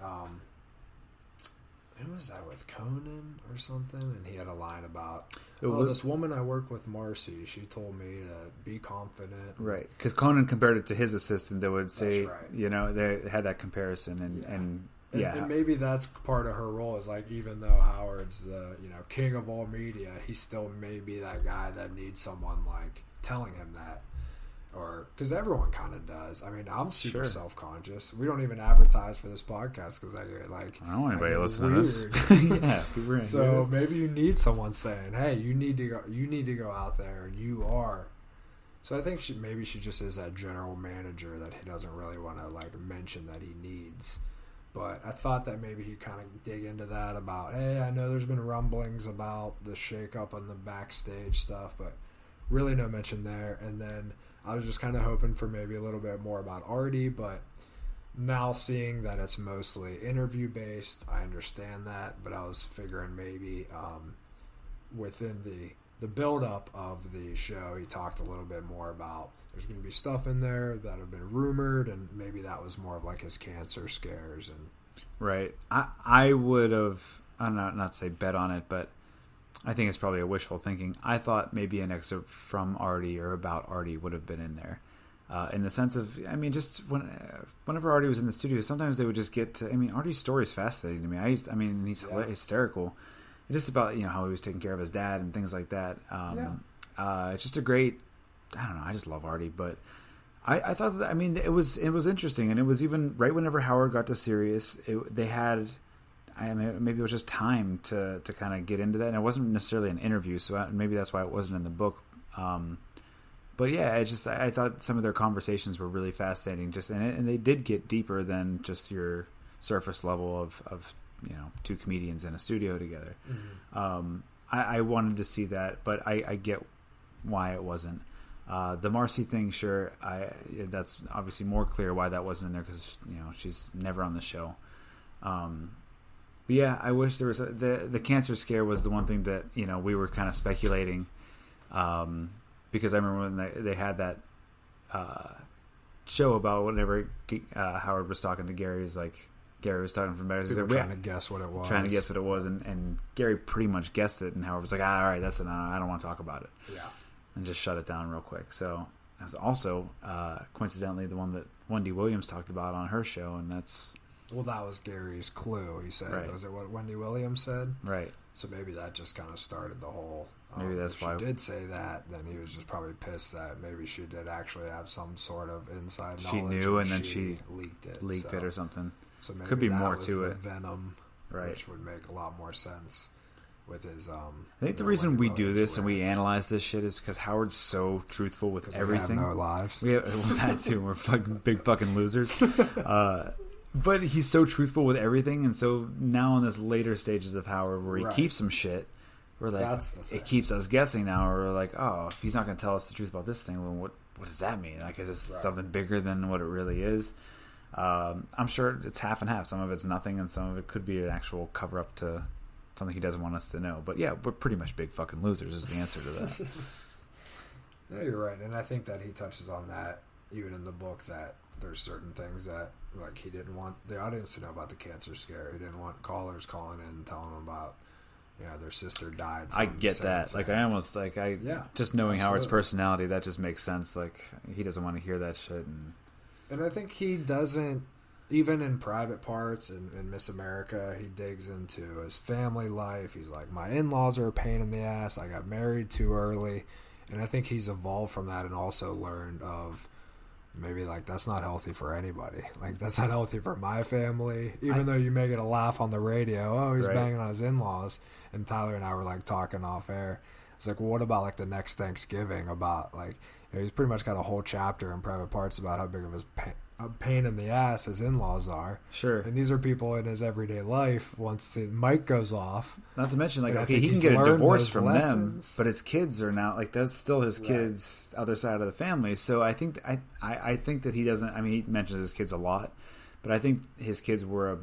Speaker 1: Who was that with? Conan or something? And he had a line about... this woman I work with, Marcy, she told me to be confident.
Speaker 2: Right. Because Conan compared it to his assistant that would say... Right. They had that comparison and
Speaker 1: And maybe that's part of her role, is like, even though Howard's the king of all media, he still may be that guy that needs someone like telling him that, or because everyone kind of does. I mean, I'm super self-conscious. We don't even advertise for this podcast because I
Speaker 2: don't want anybody to listen to this. Yeah,
Speaker 1: so maybe you need someone saying, "Hey, you need to go out there, and you are." So I think maybe she just is that general manager that he doesn't really want to like mention that he needs. But I thought that maybe he'd kind of dig into that about, hey, I know there's been rumblings about the shakeup on the backstage stuff, but really no mention there. And then I was just kind of hoping for maybe a little bit more about Artie, but now seeing that it's mostly interview based, I understand that. But I was figuring maybe within the build-up of the show, he talked a little bit more about there's going to be stuff in there that have been rumored, and maybe that was more of like his cancer scares. And
Speaker 2: right. I would have, I'm not to say bet on it, but I think it's probably a wishful thinking. I thought maybe an excerpt from Artie or about Artie would have been in there. In the sense of, I mean, just whenever Artie was in the studio, sometimes they would just get to, I mean, Artie's story is fascinating to me. He's hysterical. Just about, how he was taking care of his dad and things like that. It's just a great, I don't know, I just love Artie, but I thought that, I mean, it was interesting, and it was even right whenever Howard got to Sirius, they had, maybe it was just time to kind of get into that, and it wasn't necessarily an interview, so maybe that's why it wasn't in the book. But yeah, I thought some of their conversations were really fascinating. And they did get deeper than just your surface level of two comedians in a studio together. Mm-hmm. I wanted to see that, but I get why it wasn't. The Marcy thing, sure, that's obviously more clear why that wasn't in there because she's never on the show. But yeah, I wish there was the cancer scare was the one thing that we were kind of speculating, because I remember when they had that show about whenever Howard was talking to Gary, is like Gary was talking from better.
Speaker 1: Trying to guess what it was.
Speaker 2: Trying to guess what it was, and Gary pretty much guessed it, and Howard was like, all right, that's enough. I don't want to talk about it.
Speaker 1: Yeah.
Speaker 2: And just shut it down real quick. So that was also coincidentally the one that Wendy Williams talked about on her show, and that's...
Speaker 1: Well, that was Gary's clue, he said.
Speaker 2: Right.
Speaker 1: Was it what Wendy Williams said?
Speaker 2: Right.
Speaker 1: So maybe that just kind of started the whole...
Speaker 2: maybe that's
Speaker 1: if
Speaker 2: why...
Speaker 1: she did say that, then he was just probably pissed that maybe she did actually have some sort of inside knowledge.
Speaker 2: She knew, and then she
Speaker 1: leaked it.
Speaker 2: Leaked it or something.
Speaker 1: So maybe
Speaker 2: could be
Speaker 1: that
Speaker 2: more
Speaker 1: was
Speaker 2: to
Speaker 1: the
Speaker 2: it.
Speaker 1: Venom,
Speaker 2: right.
Speaker 1: Which would make a lot more sense with his...
Speaker 2: I think the reason we do this and we analyze this shit is because Howard's so truthful with everything.
Speaker 1: We have no lives.
Speaker 2: Well, that too. We're big fucking losers. But he's so truthful with everything, and so now in this later stages of Howard, where he keeps some shit, we're like, it keeps us guessing now. We're like, oh, if he's not going to tell us the truth about this thing, well, what does that mean? Like, is this something bigger than what it really is? I'm sure it's half and half. Some of it's nothing, and some of it could be an actual cover up to something he doesn't want us to know. But yeah, we're pretty much big fucking losers is the answer to that.
Speaker 1: No, you're right, and I think that he touches on that even in the book, that there's certain things that, like, he didn't want the audience to know about the cancer scare. He didn't want callers calling in and telling them about, their sister died.
Speaker 2: I get that. Thing. Like, I almost, like, just knowing Howard's personality, that just makes sense. Like, he doesn't want to hear that shit.
Speaker 1: And I think he doesn't, even in private parts in Miss America, he digs into his family life. He's like, my in-laws are a pain in the ass. I got married too early. And I think he's evolved from that and also learned of, maybe, like, that's not healthy for anybody. Like, that's not healthy for my family. Even though you may get a laugh on the radio, oh, he's banging on his in-laws. And Tyler and I were, like, talking off air. It's like, well, what about, like, the next Thanksgiving about, like, he's pretty much got a whole chapter in private parts about how big of a pain in the ass his in-laws are.
Speaker 2: Sure.
Speaker 1: And these are people in his everyday life once the mic goes off.
Speaker 2: Not to mention, like, okay, he can get a divorce from them, but his kids are now, like, that's still his kids' other side of the family. So I think I think that he doesn't, I mean, he mentions his kids a lot, but I think his kids were a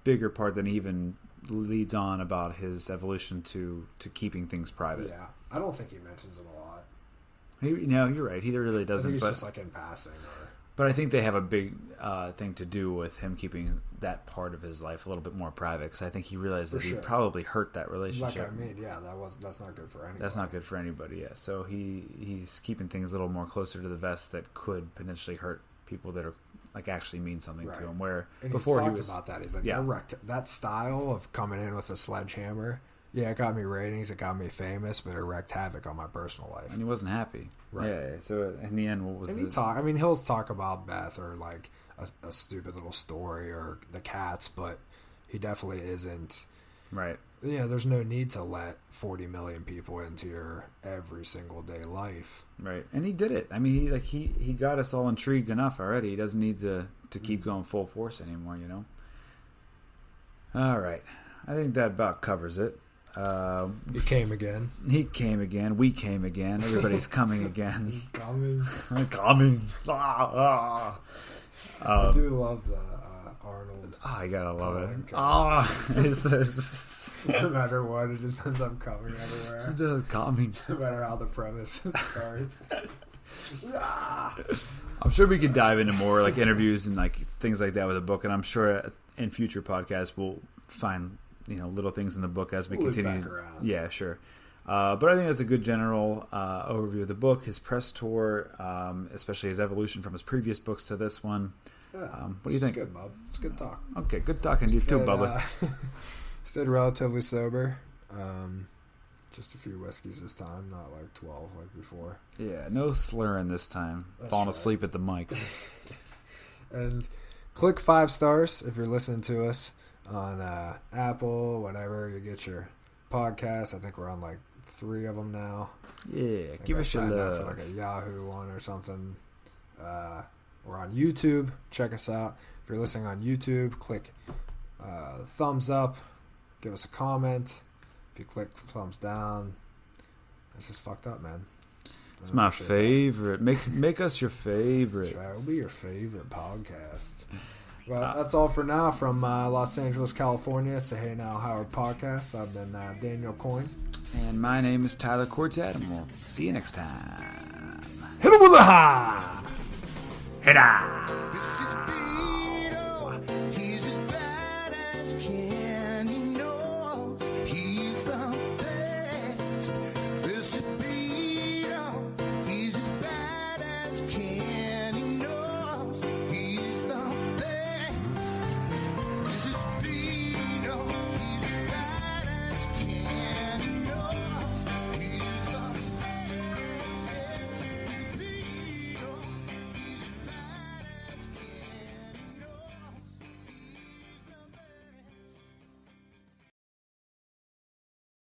Speaker 2: bigger part than he even leads on about his evolution to keeping things private.
Speaker 1: Yeah. I don't think he mentions them a lot.
Speaker 2: No, you're right. He really doesn't.
Speaker 1: I think it's just, like, in passing.
Speaker 2: But I think they have a big thing to do with him keeping that part of his life a little bit more private, because I think he realized that he probably hurt that relationship.
Speaker 1: Like, I mean, yeah, that's not good for anybody.
Speaker 2: That's not good for anybody, yeah. So he's keeping things a little more closer to the vest that could potentially hurt people that are, like, actually mean something to him. Where
Speaker 1: and
Speaker 2: before
Speaker 1: he was about that. He's like, that style of coming in with a sledgehammer. Yeah, it got me ratings, it got me famous, but it wreaked havoc on my personal life.
Speaker 2: And he wasn't happy. Right. Yeah, so in the end, what was
Speaker 1: he'll talk about Beth or, like, a stupid little story or the cats, but he definitely isn't.
Speaker 2: Right.
Speaker 1: Yeah, there's no need to let 40 million people into your every single day life.
Speaker 2: Right. And he did it. I mean, he got us all intrigued enough already. He doesn't need to keep going full force anymore, you know? All right. I think that about covers it.
Speaker 1: He came again.
Speaker 2: He came again. We came again. Everybody's coming again.
Speaker 1: Coming.
Speaker 2: I
Speaker 1: do love the Arnold.
Speaker 2: I gotta love it.
Speaker 1: No matter what, it just ends up coming everywhere.
Speaker 2: Just coming.
Speaker 1: No matter how the premise starts.
Speaker 2: I'm sure we could dive into more, like, interviews and, like, things like that with the book, and I'm sure in future podcasts we'll find, little things in the book as we continue. Yeah, sure. But I think that's a good general overview of the book, his press tour, especially his evolution from his previous books to this one.
Speaker 1: Yeah,
Speaker 2: what do you think?
Speaker 1: It's good, Bub. It's good talk.
Speaker 2: Okay, good talking to you too, Bubba.
Speaker 1: Stayed relatively sober. Just a few whiskeys this time, not like 12 like before.
Speaker 2: Yeah, no slurring this time. Falling asleep at the mic.
Speaker 1: And click 5 stars if you're listening to us on Apple, whatever you get your podcast. I think we're on like 3 of them now.
Speaker 2: Yeah, give us your love.
Speaker 1: For like a Yahoo one or something. We're on YouTube. Check us out. If you're listening on YouTube, click thumbs up. Give us a comment. If you click thumbs down, it's just fucked up, man.
Speaker 2: It's my favorite. Make us your favorite.
Speaker 1: That's right. We'll be your favorite podcast. Well, that's all for now from Los Angeles, California. It's the Hey Now Howard podcast. I've been Daniel Coyne.
Speaker 2: And my name is Tyler Quartet, and we'll see you next time.
Speaker 1: Hit him with a high! Hit high!